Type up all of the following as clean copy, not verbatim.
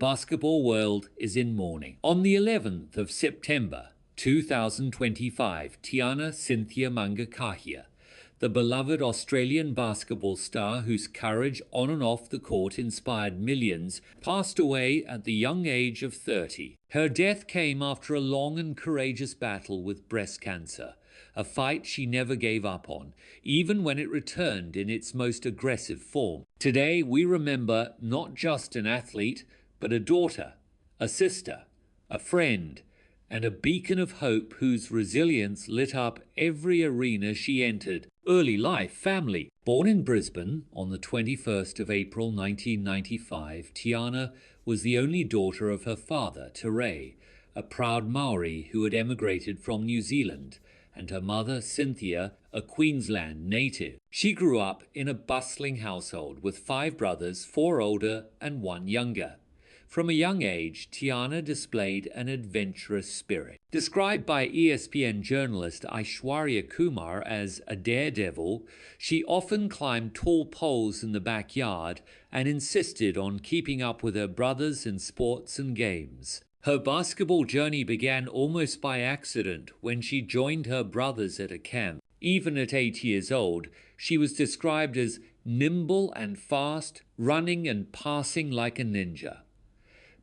basketball world is in mourning. On the 11th of September 2025, Tiana Cynthia Mangakahia, the beloved Australian basketball star whose courage on and off the court inspired millions, passed away at the young age of 30. Her death came after a long and courageous battle with breast cancer, a fight she never gave up on, even when it returned in its most aggressive form. Today, we remember not just an athlete, but a daughter, a sister, a friend, and a beacon of hope whose resilience lit up every arena she entered. Early life, family. Born in Brisbane on the 21st of April 1995, Tiana was the only daughter of her father, Teray, a proud Maori who had emigrated from New Zealand, and her mother, Cynthia, a Queensland native. She grew up in a bustling household with 5 brothers, 4 older and 1 younger. From a young age, Tiana displayed an adventurous spirit. Described by ESPN journalist Aishwarya Kumar as a daredevil, she often climbed tall poles in the backyard and insisted on keeping up with her brothers in sports and games. Her basketball journey began almost by accident when she joined her brothers at a camp. Even at 8 years old, she was described as nimble and fast, running and passing like a ninja.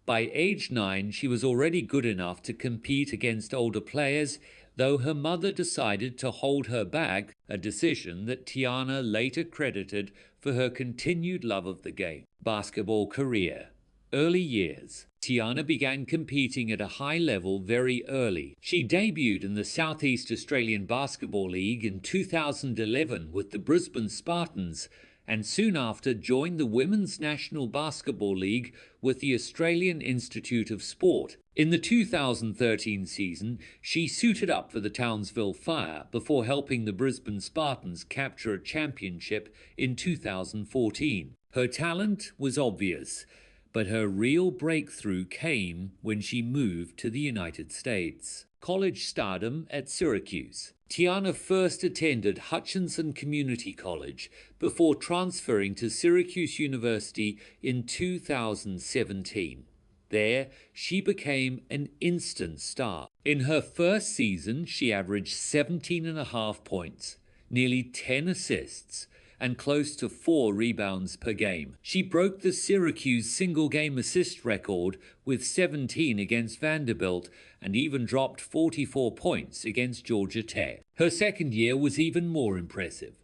By age 9, she was already good enough to compete against older players, though her mother decided to hold her back, a decision that Tiana later credited for her continued love of the game. Basketball career. Early years. Tiana began competing at a high level very early. She debuted in the Southeast Australian Basketball League in 2011 with the Brisbane Spartans, and soon after joined the Women's National Basketball League with the Australian Institute of Sport. In the 2013 season, she suited up for the Townsville Fire before helping the Brisbane Spartans capture a championship in 2014. Her talent was obvious, but her real breakthrough came when she moved to the United States. College stardom at Syracuse. Tiana first attended Hutchinson Community College before transferring to Syracuse University in 2017. There, she became an instant star. In her first season, she averaged 17.5 points, nearly 10 assists, and close to 4 rebounds per game. She broke the Syracuse single-game assist record with 17 against Vanderbilt and even dropped 44 points against Georgia Tech. Her second year was even more impressive.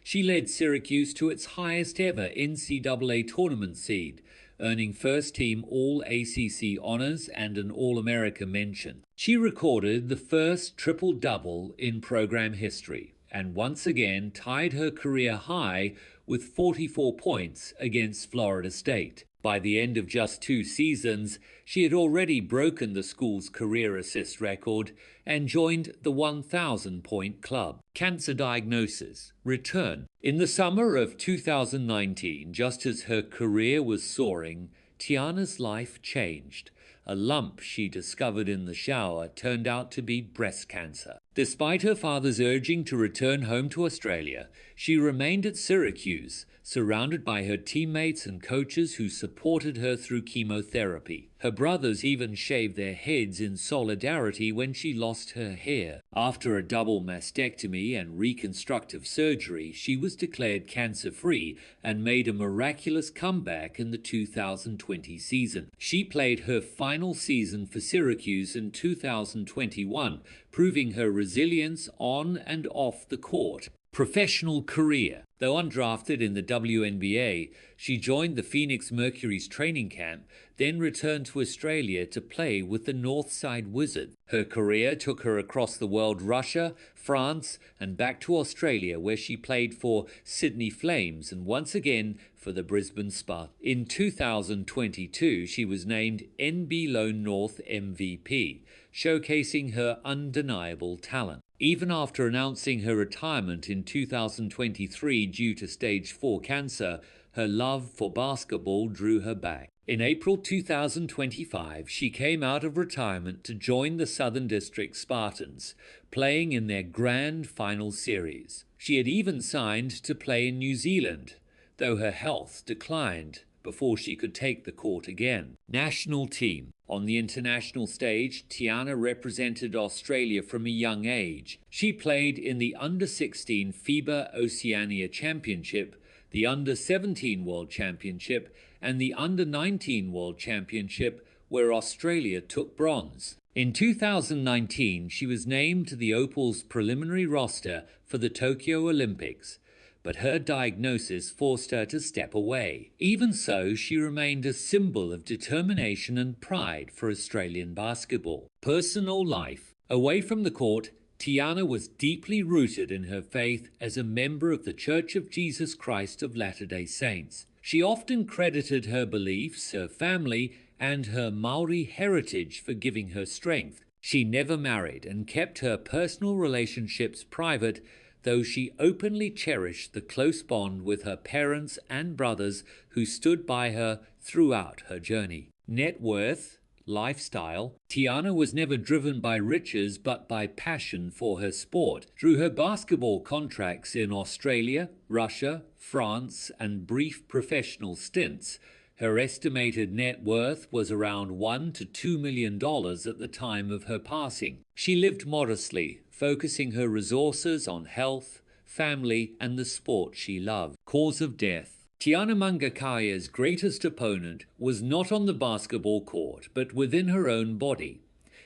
She led Syracuse to its highest ever NCAA tournament seed, earning first-team All-ACC honors and an All-America mention. She recorded the first triple-double in program history, and once again tied her career high with 44 points against Florida State. By the end of just 2 seasons, she had already broken the school's career assist record and joined the 1,000-point club. Cancer diagnosis. Return. In the summer of 2019, just as her career was soaring, Tiana's life changed. A lump she discovered in the shower turned out to be breast cancer. Despite her father's urging to return home to Australia, she remained at Syracuse, surrounded by her teammates and coaches who supported her through chemotherapy. Her brothers even shaved their heads in solidarity when she lost her hair. After a double mastectomy and reconstructive surgery, she was declared cancer-free and made a miraculous comeback in the 2020 season. She played her final season for Syracuse in 2021, proving her resilience on and off the court. Professional career. Though undrafted in the WNBA, she joined the Phoenix Mercury's training camp, then returned to Australia to play with the Northside Wizards. Her career took her across the world, Russia, France, and back to Australia, where she played for Sydney Flames and once again for the Brisbane Spartans. In 2022, she was named NBL North MVP, showcasing her undeniable talent. Even after announcing her retirement in 2023 due to stage 4 cancer, her love for basketball drew her back. In April 2025, she came out of retirement to join the Southern District Spartans, playing in their grand final series. She had even signed to play in New Zealand, though her health declined. before she could take the court again. National team. On the international stage, Tiana represented Australia from a young age. She played in the Under-16 FIBA Oceania Championship, the Under-17 World Championship, and the Under-19 World Championship, where Australia took bronze. In 2019, she was named to the Opal's preliminary roster for the Tokyo Olympics, but her diagnosis forced her to step away. Even so, she remained a symbol of determination and pride for Australian basketball. Personal life. Away from the court, Tiana was deeply rooted in her faith as a member of the Church of Jesus Christ of Latter-day Saints. She often credited her beliefs, her family, and her Maori heritage for giving her strength. She never married and kept her personal relationships private, though she openly cherished the close bond with her parents and brothers who stood by her throughout her journey. Net worth, lifestyle. Tiana was never driven by riches but by passion for her sport. Through her basketball contracts in Australia, Russia, France, and brief professional stints, her estimated net worth was around $1 to $2 million at the time of her passing. She lived modestly, focusing her resources on health, family, and the sport she loved. Cause of death. Tiana Mangakahia's greatest opponent was not on the basketball court, but within her own body.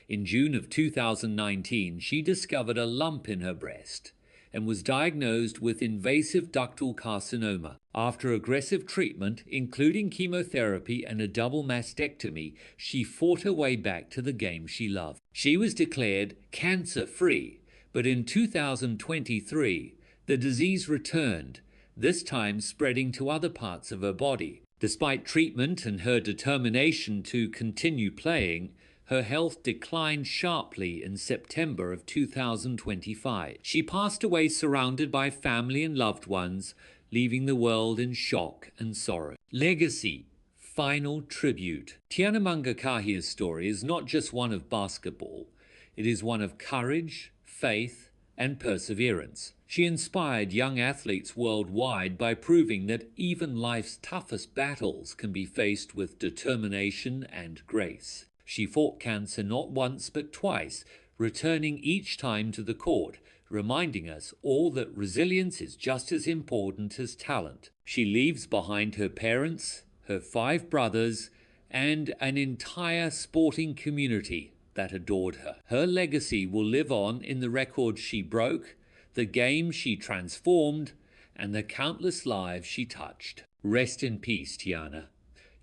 In June of 2019, she discovered a lump in her breast and was diagnosed with invasive ductal carcinoma. After aggressive treatment, including chemotherapy and a double mastectomy, she fought her way back to the game she loved. She was declared cancer-free, but in 2023, the disease returned, this time spreading to other parts of her body. Despite treatment and her determination to continue playing, her health declined sharply in September of 2025. She passed away surrounded by family and loved ones, leaving the world in shock and sorrow. Legacy. Final tribute. Tiana Mangakahia's story is not just one of basketball. It is one of courage, faith, and perseverance. She inspired young athletes worldwide by proving that even life's toughest battles can be faced with determination and grace. She fought cancer not once but twice, returning each time to the court, reminding us all that resilience is just as important as talent. She leaves behind her parents, her 5 brothers, and an entire sporting community that adored her. Her legacy will live on in the records she broke, the game she transformed, and the countless lives she touched. Rest in peace, Tiana.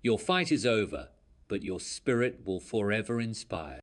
Your fight is over, but your spirit will forever inspire.